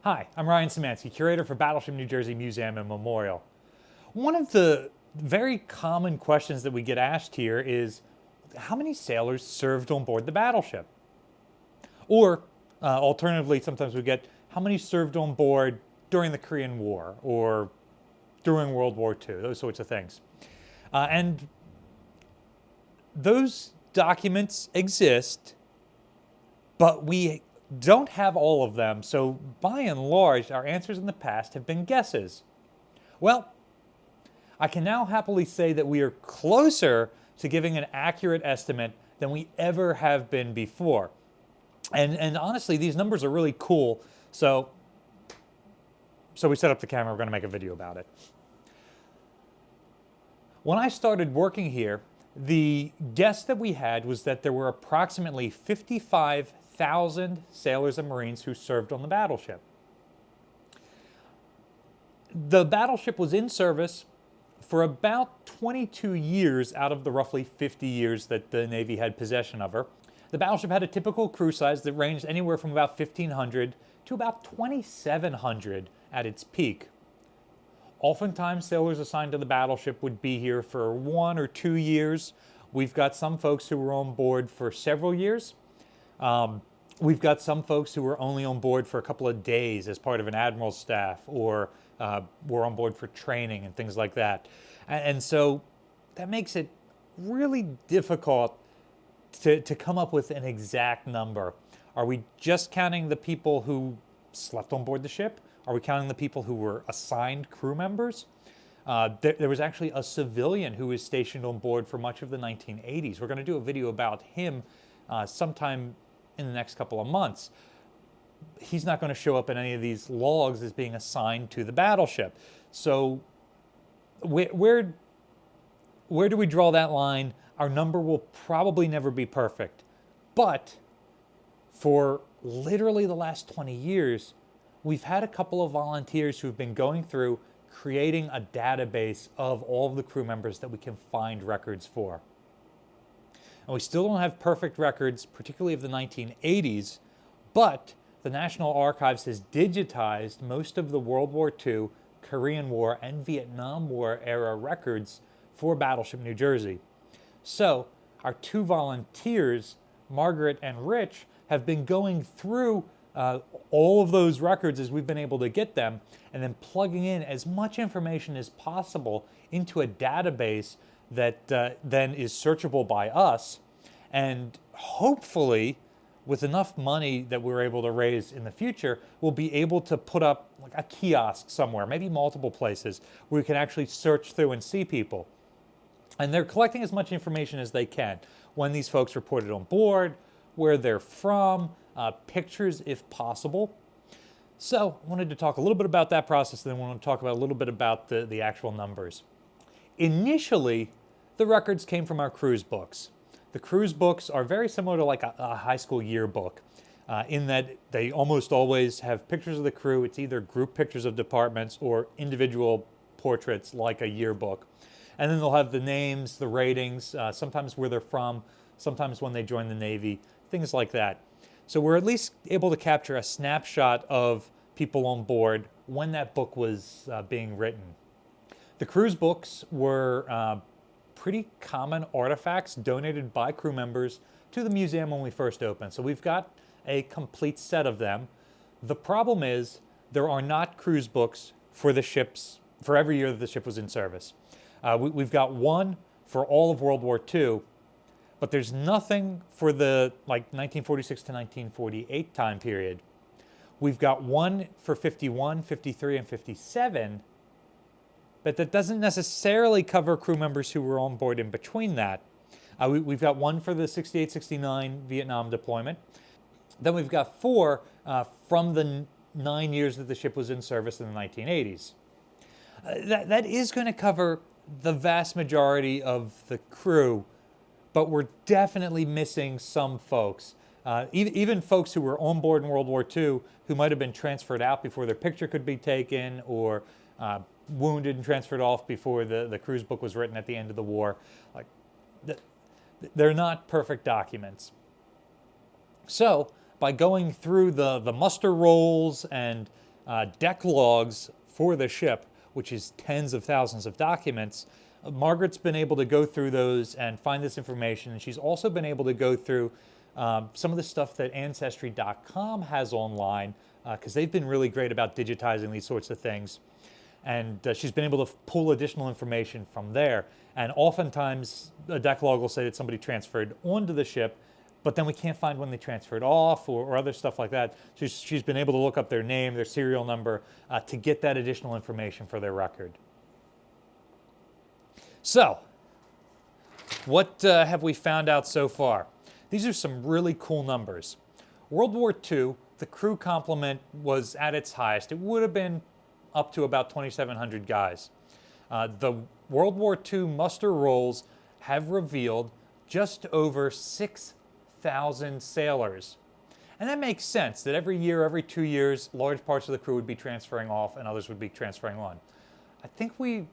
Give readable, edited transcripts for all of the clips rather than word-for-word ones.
Hi, I'm Ryan Szymanski, curator for Battleship New Jersey Museum and Memorial. One of the very common questions that we get asked here is, how many sailors served on board the battleship? Or, alternatively, sometimes we get, how many served on board during the Korean War or during World War II, those sorts of things. And those documents exist, but we don't have all of them, so by and large, our answers in the past have been guesses. Well, I can now happily say that we are closer to giving an accurate estimate than we ever have been before. And honestly, these numbers are really cool, so we set up the camera, we're going to make a video about it. When I started working here, the guess that we had was that there were approximately 55,000 sailors and Marines who served on the battleship. The battleship was in service for about 22 years out of the roughly 50 years that the Navy had possession of her. The battleship had a typical crew size that ranged anywhere from about 1,500 to about 2,700 at its peak. Oftentimes, sailors assigned to the battleship would be here for 1 or 2 years. We've got some folks who were on board for several years. We've got some folks who were only on board for a couple of days as part of an admiral's staff, or were on board for training and things like that. And so that makes it really difficult to come up with an exact number. Are we just counting the people who slept on board the ship? Are we counting the people who were assigned crew members? There was actually a civilian who was stationed on board for much of the 1980s. We're going to do a video about him sometime in the next couple of months. He's not going to show up in any of these logs as being assigned to the battleship. So where do we draw that line? Our number will probably never be perfect. But for literally the last 20 years, we've had a couple of volunteers who've been going through creating a database of all of the crew members that we can find records for. And we still don't have perfect records, particularly of the 1980s, but the National Archives has digitized most of the World War II, Korean War, and Vietnam War era records for Battleship New Jersey. So our two volunteers, Margaret and Rich, have been going through all of those records as we've been able to get them, and then plugging in as much information as possible into a database that then is searchable by us. And hopefully, with enough money that we're able to raise in the future, we'll be able to put up like a kiosk somewhere, maybe multiple places, where we can actually search through and see people. And they're collecting as much information as they can. When these folks reported on board, where they're from, pictures if possible. So I wanted to talk a little bit about that process, and then I want to talk about a little bit about the actual numbers. Initially, the records came from our cruise books. The cruise books are very similar to like a high school yearbook in that they almost always have pictures of the crew. It's either group pictures of departments or individual portraits like a yearbook. And then they'll have the names, the ratings, sometimes where they're from, sometimes when they join the Navy, things like that. So we're at least able to capture a snapshot of people on board when that book was being written. The cruise books were pretty common artifacts donated by crew members to the museum when we first opened. So we've got a complete set of them. The problem is there are not cruise books for the ships, for every year that the ship was in service. We've got one for all of World War II, but there's nothing for the 1946 to 1948 time period. We've got one for 51, 53, and 57, but that doesn't necessarily cover crew members who were on board in between that. We've got one for the 68-69 Vietnam deployment. Then we've got four from the 9 years that the ship was in service in the 1980s. That is going to cover the vast majority of the crew, but we're definitely missing some folks. Even folks who were on board in World War II who might have been transferred out before their picture could be taken, or wounded and transferred off before the cruise book was written at the end of the war. They're not perfect documents. So by going through the muster rolls and deck logs for the ship, which is tens of thousands of documents. Margaret's been able to go through those and find this information, and she's also been able to go through some of the stuff that Ancestry.com has online, because they've been really great about digitizing these sorts of things. And she's been able to pull additional information from there. And oftentimes, a deck log will say that somebody transferred onto the ship, but then we can't find when they transferred off or other stuff like that. She's been able to look up their name, their serial number, to get that additional information for their record. So, what have we found out so far? These are some really cool numbers. World War II, the crew complement was at its highest. It would have been up to about 2,700 guys. The World War II muster rolls have revealed just over 6,000 sailors. And that makes sense, that every year, every 2 years, large parts of the crew would be transferring off and others would be transferring on. I think we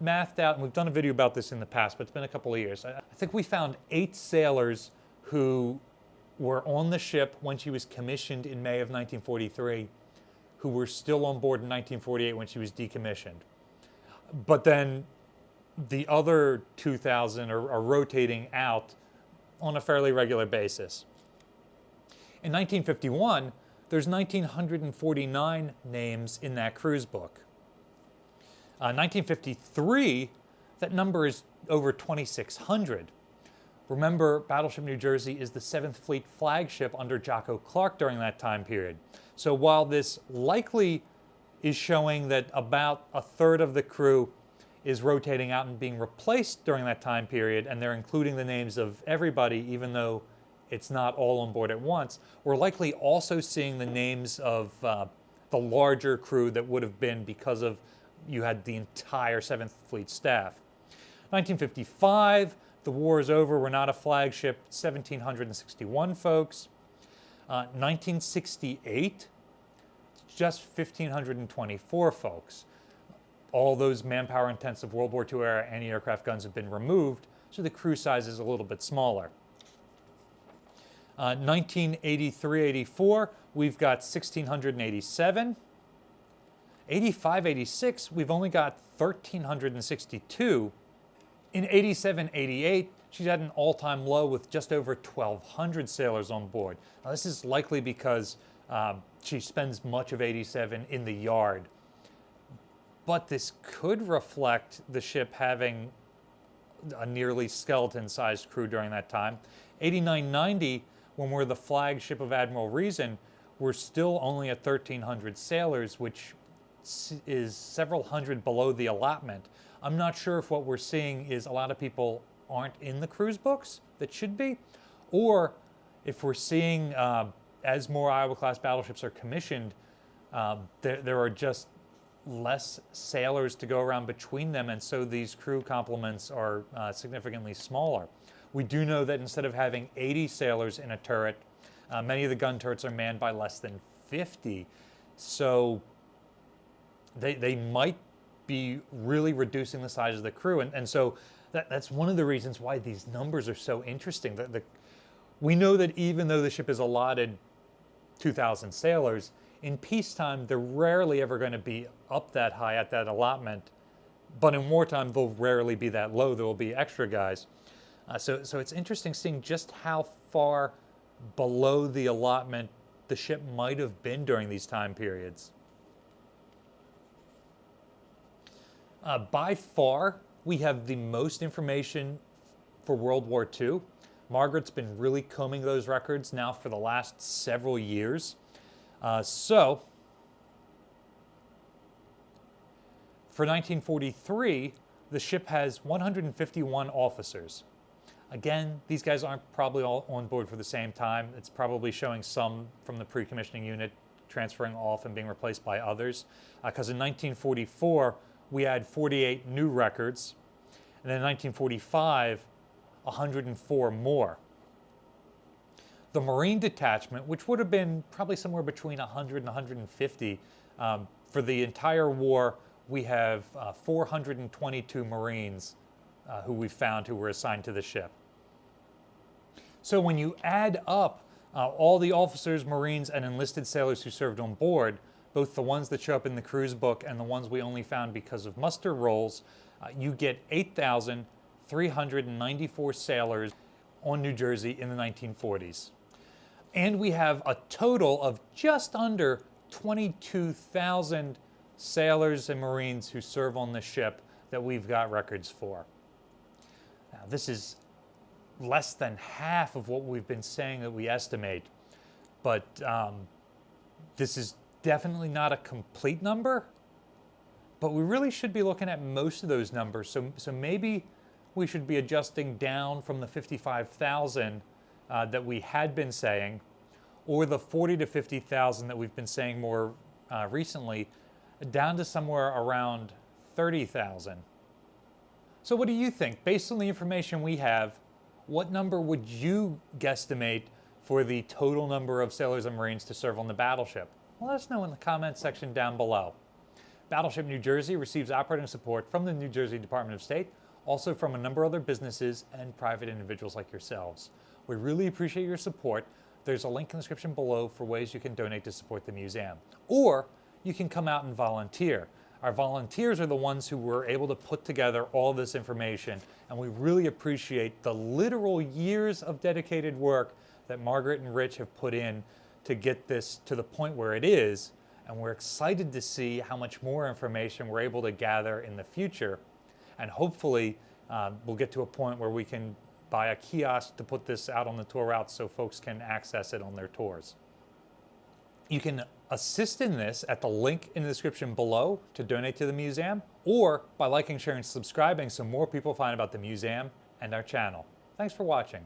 mathed out, and we've done a video about this in the past, but it's been a couple of years. I think we found 8 sailors who were on the ship when she was commissioned in May of 1943, who were still on board in 1948 when she was decommissioned. But then the other 2,000 are rotating out on a fairly regular basis. In 1951, there's 1,949 names in that cruise book. 1953, that number is over 2,600. Remember, Battleship New Jersey is the 7th Fleet flagship under Jocko Clark during that time period. So while this likely is showing that about a third of the crew is rotating out and being replaced during that time period, and they're including the names of everybody, even though it's not all on board at once, we're likely also seeing the names of the larger crew that would have been because of you had the entire 7th Fleet staff. 1955, the war is over. We're not a flagship. 1,761 folks. 1968, just 1,524 folks. All those manpower-intensive World War II era anti-aircraft guns have been removed, so the crew size is a little bit smaller. 1983-84, we've got 1,687. 85-86, we've only got 1,362. In 87-88, she's at an all-time low with just over 1,200 sailors on board. Now, this is likely because she spends much of 87 in the yard. But this could reflect the ship having a nearly skeleton-sized crew during that time. 89-90, when we're the flagship of Admiral Reason, we're still only at 1,300 sailors, which is several hundred below the allotment. I'm not sure if what we're seeing is a lot of people aren't in the cruise books that should be, or if we're seeing as more Iowa-class battleships are commissioned, there are just less sailors to go around between them, and so these crew complements are significantly smaller. We do know that instead of having 80 sailors in a turret, many of the gun turrets are manned by less than 50. So they might be really reducing the size of the crew. And so that's one of the reasons why these numbers are so interesting. We know that even though the ship is allotted 2,000 sailors, in peacetime, they're rarely ever going to be up that high at that allotment. But in wartime, they'll rarely be that low. There will be extra guys. So it's interesting seeing just how far below the allotment the ship might have been during these time periods. By far, we have the most information for World War II. Margaret's been really combing those records now for the last several years. So, for 1943, the ship has 151 officers. Again, these guys aren't probably all on board for the same time. It's probably showing some from the pre-commissioning unit transferring off and being replaced by others. Because in 1944, we had 48 new records, and then in 1945, 104 more. The Marine detachment, which would have been probably somewhere between 100 and 150, for the entire war, we have 422 Marines who we found who were assigned to the ship. So when you add up all the officers, Marines, and enlisted sailors who served on board, both the ones that show up in the cruise book and the ones we only found because of muster rolls, you get 8,394 sailors on New Jersey in the 1940s. And we have a total of just under 22,000 sailors and Marines who serve on the ship that we've got records for. Now, this is less than half of what we've been saying that we estimate, but this is definitely not a complete number, but we really should be looking at most of those numbers. So maybe we should be adjusting down from the 55,000 that we had been saying, or the 40 to 50,000 that we've been saying more recently, down to somewhere around 30,000. So what do you think? Based on the information we have, what number would you guesstimate for the total number of sailors and Marines to serve on the battleship? Well, let us know in the comments section down below. Battleship New Jersey receives operating support from the New Jersey Department of State, also from a number of other businesses and private individuals like yourselves. We really appreciate your support. There's a link in the description below for ways you can donate to support the museum. Or you can come out and volunteer. Our volunteers are the ones who were able to put together all this information, and we really appreciate the literal years of dedicated work that Margaret and Rich have put in to get this to the point where it is, and we're excited to see how much more information we're able to gather in the future, and hopefully we'll get to a point where we can buy a kiosk to put this out on the tour routes so folks can access it on their tours. You can assist in this at the link in the description below to donate to the museum, or by liking, sharing, and subscribing so more people find about the museum and our channel. Thanks for watching.